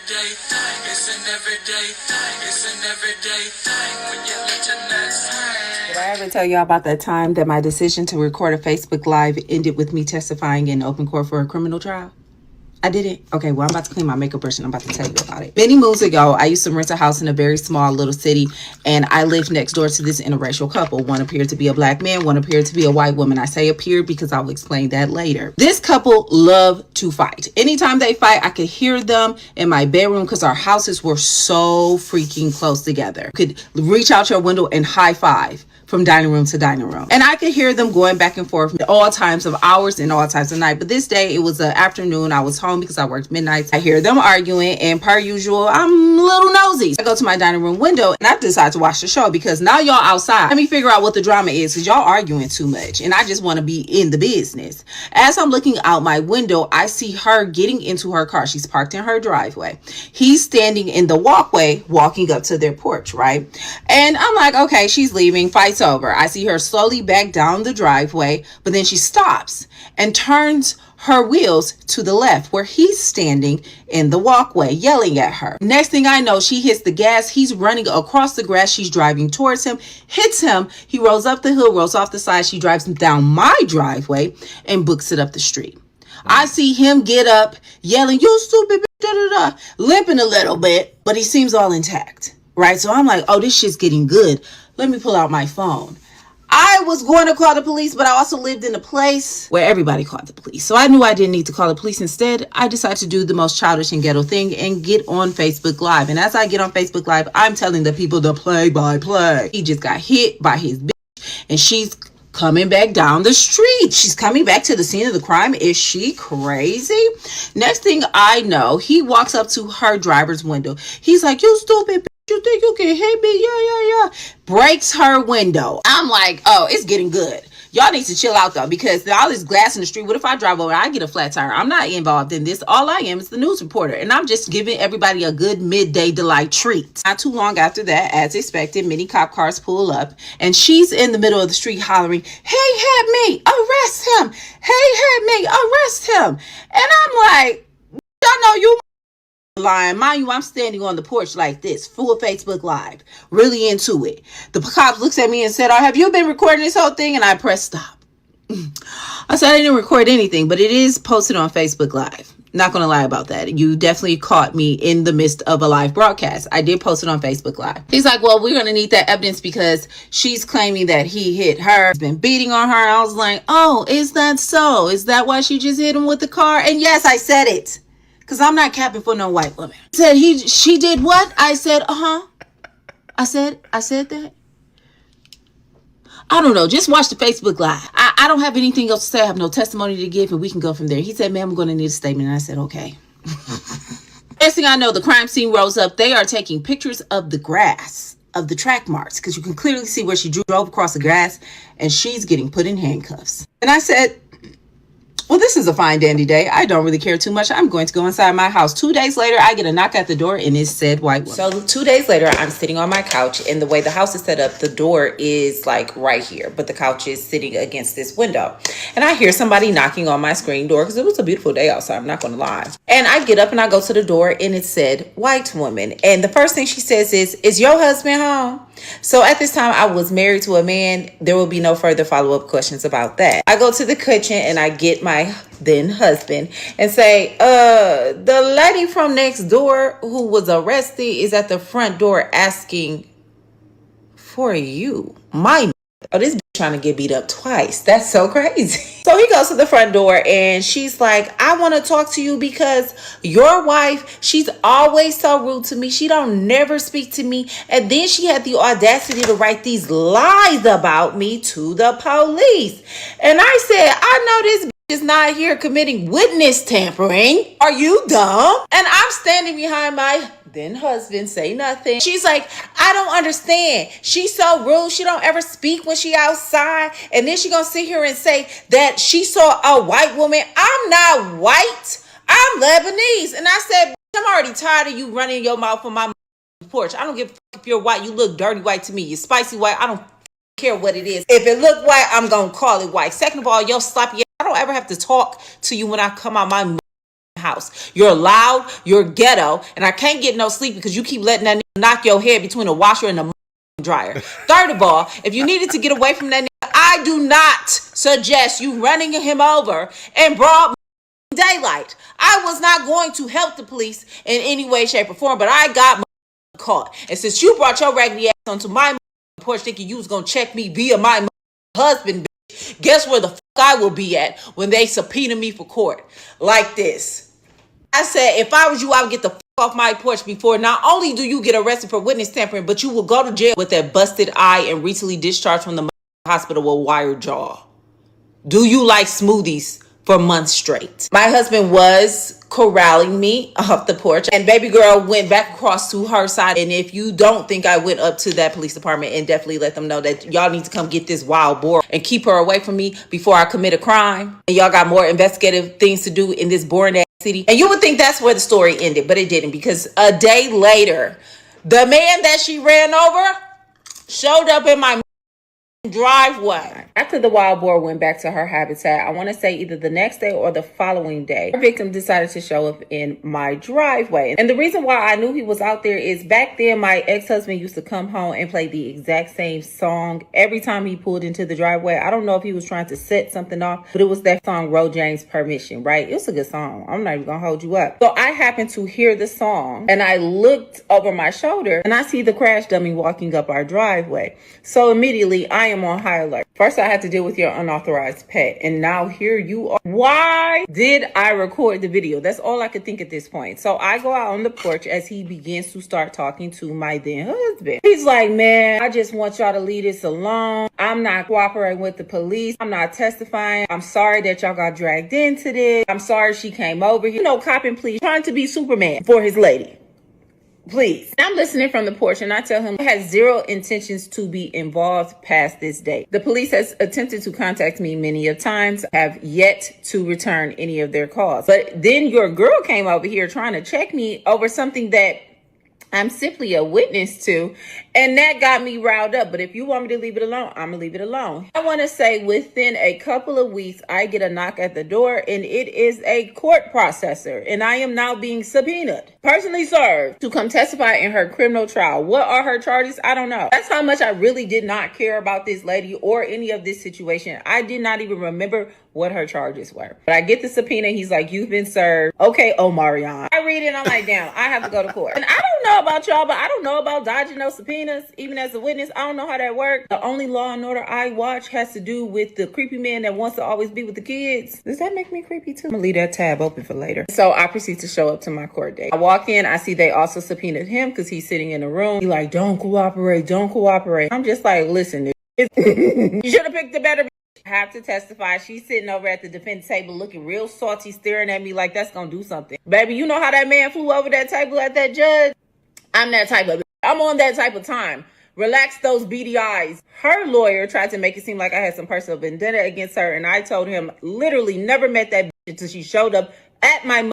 everyday thing. It's an everyday thing. It's an everyday thing when you let your nuts hang. Did I ever tell y'all about that time that my decision to record a Facebook Live ended with me testifying in open court for a criminal trial? I didn't. Okay, well, I'm about to clean my makeup brush and I'm about to tell you about it. Many moons ago, I used to rent a house in a very small little city, and I lived next door to this interracial couple. One appeared to be a black man, one appeared to be a white woman. I say appeared because I will explain that later. This couple loved to fight. Anytime they fight, I could hear them in my bedroom because our houses were so freaking close together. You could reach out your window and high five from dining room to dining room. And I could hear them going back and forth at all times of hours and all times of night. But this day, it was an afternoon. I was home because I worked midnights. I hear them arguing, and per usual, I'm a little nosy. I go to my dining room window and I decide to watch the show because now y'all outside. Let me figure out what the drama is because y'all arguing too much and I just want to be in the business. As I'm looking out my window, I see her getting into her car. She's parked in her driveway. He's standing in the walkway, walking up to their porch, right? And I'm like, okay, she's leaving. Fight's over. I see her slowly back down the driveway, but then she stops and turns her wheels to the left where he's standing in the walkway yelling at her. Next thing I know, she hits the gas. He's running across the grass. She's driving towards him, hits him. He rolls up the hill, rolls off the side. She drives down my driveway and books it up the street. I see him get up yelling, "You stupid bitch," da, da, da, limping a little bit, but he seems all intact, right? So I'm like, oh, this shit's getting good. Let me pull out my phone. I was going to call the police, but I also lived in a place where everybody called the police. So I knew I didn't need to call the police. Instead, I decided to do the most childish and ghetto thing and get on Facebook Live. And as I get on Facebook Live, I'm telling the people the play-by-play. He just got hit by his bitch, and she's coming back down the street. She's coming back to the scene of the crime. Is she crazy? Next thing I know, he walks up to her driver's window. He's like, "You stupid bitch. You think you can hit me? Yeah. Breaks her window. I'm like, oh, it's getting good. Y'all need to chill out though, because all this glass in the street. What if I drive over? I get a flat tire. I'm not involved in this. All I am is the news reporter, and I'm just giving everybody a good midday delight treat. Not too long after that, as expected, many cop cars pull up, and she's in the middle of the street hollering, "Hey, hit me! Arrest him! Hey, hit me! Arrest him!" And I'm like, y'all know you lying. Mind you, I'm standing on the porch like this, full Facebook Live, really into it. The cops looks at me and said, "Oh, have you been recording this whole thing?" And I pressed stop. I said I didn't record anything, but it is posted on Facebook Live. Not going to lie about that. You definitely caught me in the midst of a live broadcast. I did post it on Facebook Live. He's like, "Well, we're going to need that evidence because she's claiming that he hit her. He's been beating on her." I was like, "Oh, is that so? Is that why she just hit him with the car?" And yes, I said it. Because I'm not capping for no white woman. He said she did what? I said, I said that. I don't know. Just watch the Facebook Live. I don't have anything else to say. I have no testimony to give, and we can go from there. He said, "Ma'am, I'm going to need a statement." And I said, okay. Next thing I know, the crime scene rolls up. They are taking pictures of the grass, of the track marks, because you can clearly see where she drove across the grass, and she's getting put in handcuffs. And I said, well, this is a fine dandy day. I don't really care too much. I'm going to go inside my house. 2 days later, I get a knock at the door, and it's said white woman. So 2 days later, I'm sitting on my couch, and the way the house is set up, the door is like right here, but the couch is sitting against this window. And I hear somebody knocking on my screen door because it was a beautiful day outside. I'm not going to lie. And I get up and I go to the door, and it said white woman. And the first thing she says is your husband home? So at this time, I was married to a man. There will be no further follow-up questions about that. I go to the kitchen and I get my then husband and say, the lady from next door who was arrested is at the front door asking for you. This bitch trying to get beat up twice. That's so crazy. So he goes to the front door and she's like, "I want to talk to you because your wife, she's always so rude to me. She don't never speak to me. And then she had the audacity to write these lies about me to the police." And I said, "I know this is not here committing witness tampering. Are you dumb?" And I'm standing behind my then husband, say nothing. She's like, "I don't understand. She's so rude. She don't ever speak when she outside. And then she gonna sit here and say that she saw a white woman. I'm not white. I'm Lebanese." And I said, "I'm already tired of you running your mouth on my porch. I don't give a fuck if you're white. You look dirty white to me. You're spicy white. I don't care what it is. If it look white, I'm gonna call it white. Second of all, yo sloppy, I don't ever have to talk to you when I come out my house. You're loud, you're ghetto, and I can't get no sleep because you keep letting that nigga knock your head between the washer and the dryer. Third of all, if you needed to get away from that nigga, I do not suggest you running him over in broad daylight. I was not going to help the police in any way, shape, or form, but I got caught. And since you brought your raggedy ass onto my porch thinking you was gonna check me via my husband, guess where the fuck I will be at when they subpoena me for court like this. I said, if I was you, I would get the fuck off my porch before not only do you get arrested for witness tampering, but you will go to jail with that busted eye and recently discharged from the hospital with a wired jaw. Do you like smoothies for months straight? My husband was corralling me off the porch, and baby girl went back across to her side. And if you don't think I went up to that police department and definitely let them know that y'all need to come get this wild boar and keep her away from me before I commit a crime, and y'all got more investigative things to do in this boring ass city. And you would think that's where the story ended, but it didn't, because a day later, the man that she ran over showed up in my driveway. After the wild boar went back to her habitat, I want to say either the next day or the following day, her victim decided to show up in my driveway. And the reason why I knew he was out there is back then my ex-husband used to come home and play the exact same song every time he pulled into the driveway. I don't know if he was trying to set something off, but it was that song, Ro James Permission, right? It was a good song. I'm not even gonna hold you up. So I happened to hear the song and I looked over my shoulder and I see the crash dummy walking up our driveway. So immediately I am on high alert. First, I had to deal with your unauthorized pet, and now here you are. Why did I record the video? That's all I could think at this point. So I go out on the porch as he begins to start talking to my then husband. He's like, man, I just want y'all to leave this alone. I'm not cooperating with the police. I'm not testifying. I'm sorry that y'all got dragged into this. I'm sorry she came over here. You know, copping please, trying to be Superman for his lady. Please. I'm listening from the porch and I tell him he has zero intentions to be involved past this date. The police has attempted to contact me many of times, have yet to return any of their calls. But then your girl came over here trying to check me over something that I'm simply a witness to, and that got me riled up. But if you want me to leave it alone, I'm gonna leave it alone. I want to say within a couple of weeks, I get a knock at the door, and it is a court processor, and I am now being subpoenaed, personally served, to come testify in her criminal trial. What are her charges? I don't know. That's how much I really did not care about this lady or any of this situation. I did not even remember what her charges were. But I get the subpoena. He's like, you've been served. Okay, Omarion. I read it. I'm like, damn, I have to go to court. And I don't know about y'all, but I don't know about dodging those subpoenas. Even as a witness, I don't know how that works. The only Law and Order I watch has to do with the creepy man that wants to always be with the kids. Does that make me creepy too? I'm gonna leave that tab open for later. So I proceed to show up to my court date. I walk in. I see they also subpoenaed him because he's sitting in the room. He like, don't cooperate. Don't cooperate. I'm just like, listen, you should have picked a better have to testify. She's sitting over at the defense table looking real salty, staring at me like that's gonna do something. Baby, you know how that man flew over that table at that judge? I'm that type of, I'm on that type of time. Relax those beady eyes. Her lawyer tried to make it seem like I had some personal vendetta against her, and I told him literally never met that bitch until she showed up at my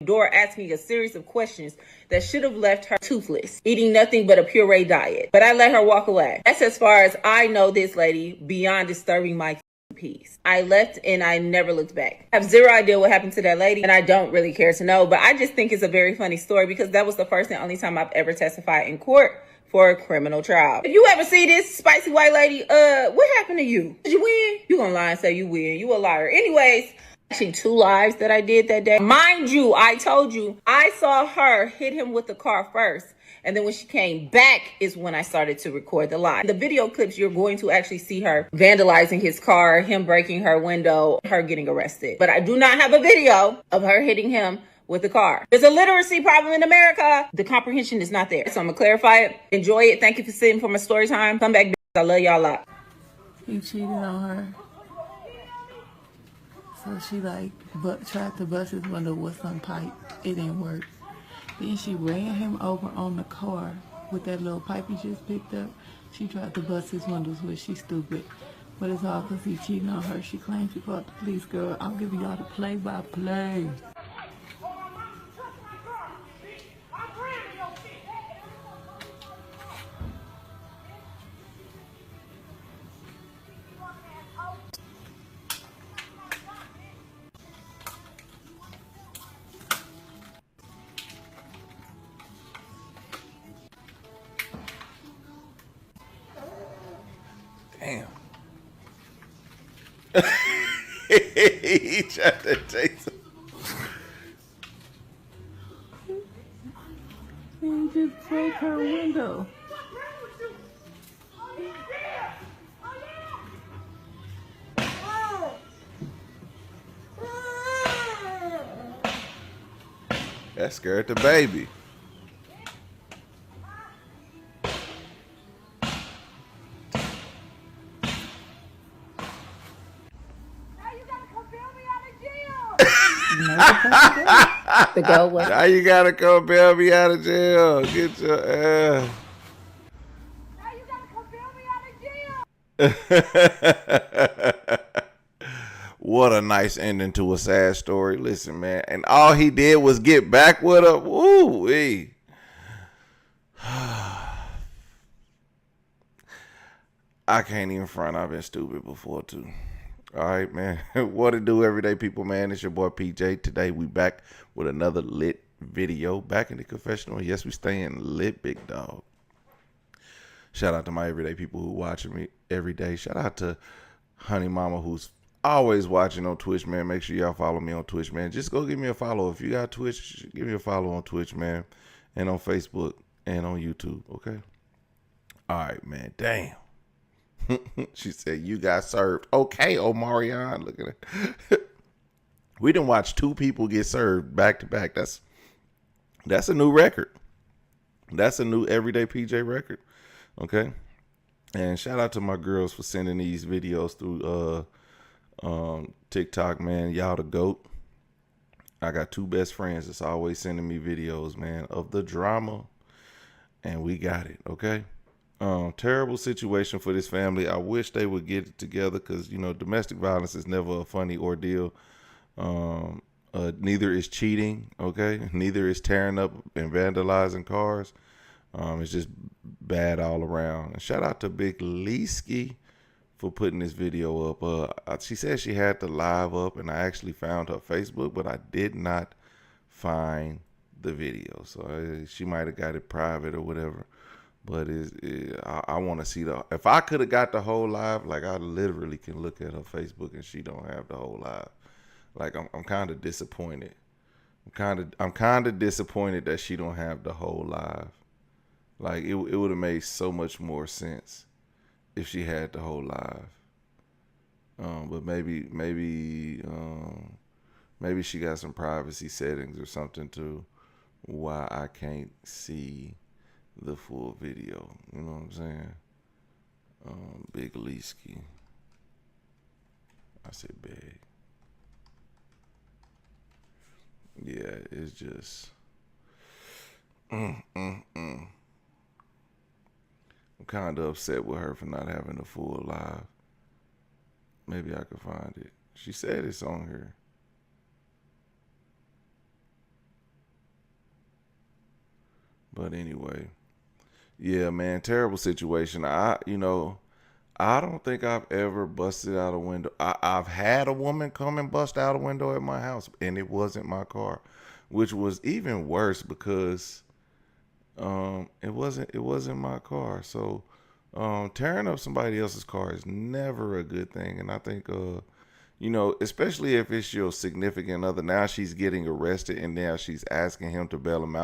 door asking me a series of questions that should have left her toothless, eating nothing but a puree diet. But I let her walk away. That's as far as I know this lady, beyond disturbing my peace. I left and I never looked back. I have zero idea what happened to that lady, and I don't really care to know, but I just think it's a very funny story because that was the first and only time I've ever testified in court for a criminal trial. If you ever see this spicy white lady, what happened to you? Did you win? You gonna lie and say you win. You a liar. Anyways, actually 2 lives that I did that day. Mind you, I told you, I saw her hit him with the car first. And then when she came back is when I started to record the live. The video clips, you're going to actually see her vandalizing his car, him breaking her window, her getting arrested. But I do not have a video of her hitting him with the car. There's a literacy problem in America. The comprehension is not there. So I'm gonna clarify it. Enjoy it. Thank you for sitting for my story time. Come back, bitch. I love y'all a lot. He cheated on her. So she tried to bust his window with some pipe. It didn't work. Then she ran him over on the car with that little pipe he just picked up. She tried to bust his windows with. She's stupid. But it's all because he cheating on her. She claims she called the police, girl. I'm giving y'all the play-by-play. He tried to take some. He just broke her window. That scared the baby. The girl was. Now you gotta come bail me out of jail. Get your ass. Now you gotta come bail me out of jail. What a nice ending to a sad story. Listen, man. And all he did was get back with her. Woo-wee. I can't even front. I've been stupid before, too. All right, man. What it do, everyday people, man? It's your boy, PJ. Today, we back with another lit video. Back in the confessional. Yes, we staying lit, big dog. Shout out to my everyday people who watching me every day. Shout out to Honey Mama, who's always watching on Twitch, man. Make sure y'all follow me on Twitch, man. Just go give me a follow. If you got Twitch, give me a follow on Twitch, man. And on Facebook and on YouTube, okay? All right, man. Damn. She said, you got served. Okay, Omarion. Look at it. We done watched 2 people get served back to back. That's a new record. That's a new Everyday PJ record. Okay? And shout out to my girls for sending these videos through TikTok, man. Y'all the GOAT. I got 2 best friends that's always sending me videos, man, of the drama. And we got it, okay? Terrible situation for this family. I wish they would get it together because, you know, domestic violence is never a funny ordeal. Neither is cheating, okay? Neither is tearing up and vandalizing cars. It's just bad all around. And shout out to Big Leesky for putting this video up. She said she had the live up, and I actually found her Facebook, but I did not find the video. So she might have got it private or whatever. But I want to see if I could have got the whole live, like I literally can look at her Facebook and she don't have the whole live. Like I'm kind of disappointed. I'm kind of disappointed that she don't have the whole live. Like it would have made so much more sense if she had the whole live. But maybe she got some privacy settings or something to why I can't see the full video. You know what I'm saying? Big Leesky. I said big. Yeah, it's just I'm kind of upset with her for not having the full live. Maybe I could find it. She said it's on here. But anyway, yeah, man, terrible situation. I don't think I've ever busted out a window. I've had a woman come and bust out a window at my house, and it wasn't my car, which was even worse because it wasn't my car. So tearing up somebody else's car is never a good thing. And I think especially if it's your significant other. Now she's getting arrested, and now she's asking him to bail her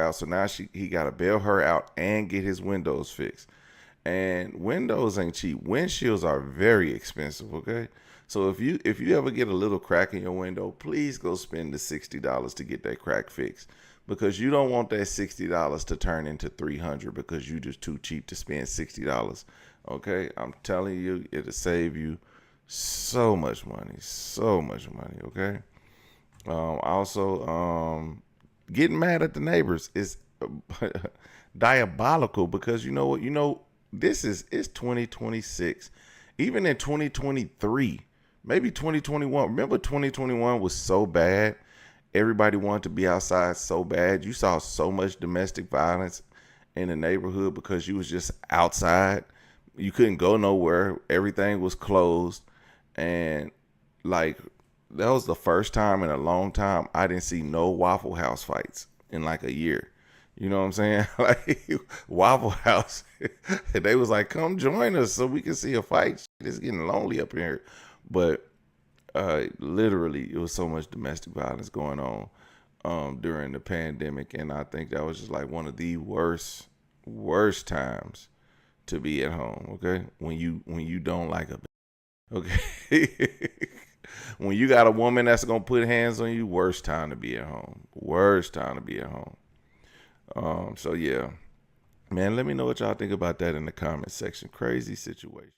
out. So now he got to bail her out and get his windows fixed. And windows ain't cheap. Windshields are very expensive, okay? So if you ever get a little crack in your window, please go spend the $60 to get that crack fixed, because you don't want that $60 to turn into $300 because you just too cheap to spend $60. Okay, I'm telling you, it'll save you so much money. Okay. Also, getting mad at the neighbors is diabolical, because you know what? It's 2026. Even in 2023, maybe 2021. Remember 2021 was so bad. Everybody wanted to be outside so bad. You saw so much domestic violence in the neighborhood because you was just outside. You couldn't go nowhere. Everything was closed. And like, that was the first time in a long time I didn't see no Waffle House fights in like a year. You know what I'm saying? Like Waffle House. They was like, come join us so we can see a fight. It's getting lonely up here. But literally, it was so much domestic violence going on during the pandemic. And I think that was just like one of the worst times to be at home. Okay. When you don't like a, okay. When you got a woman that's going to put hands on you, worst time to be at home. Worst time to be at home. So yeah, man, let me know what y'all think about that in the comment section. Crazy situation.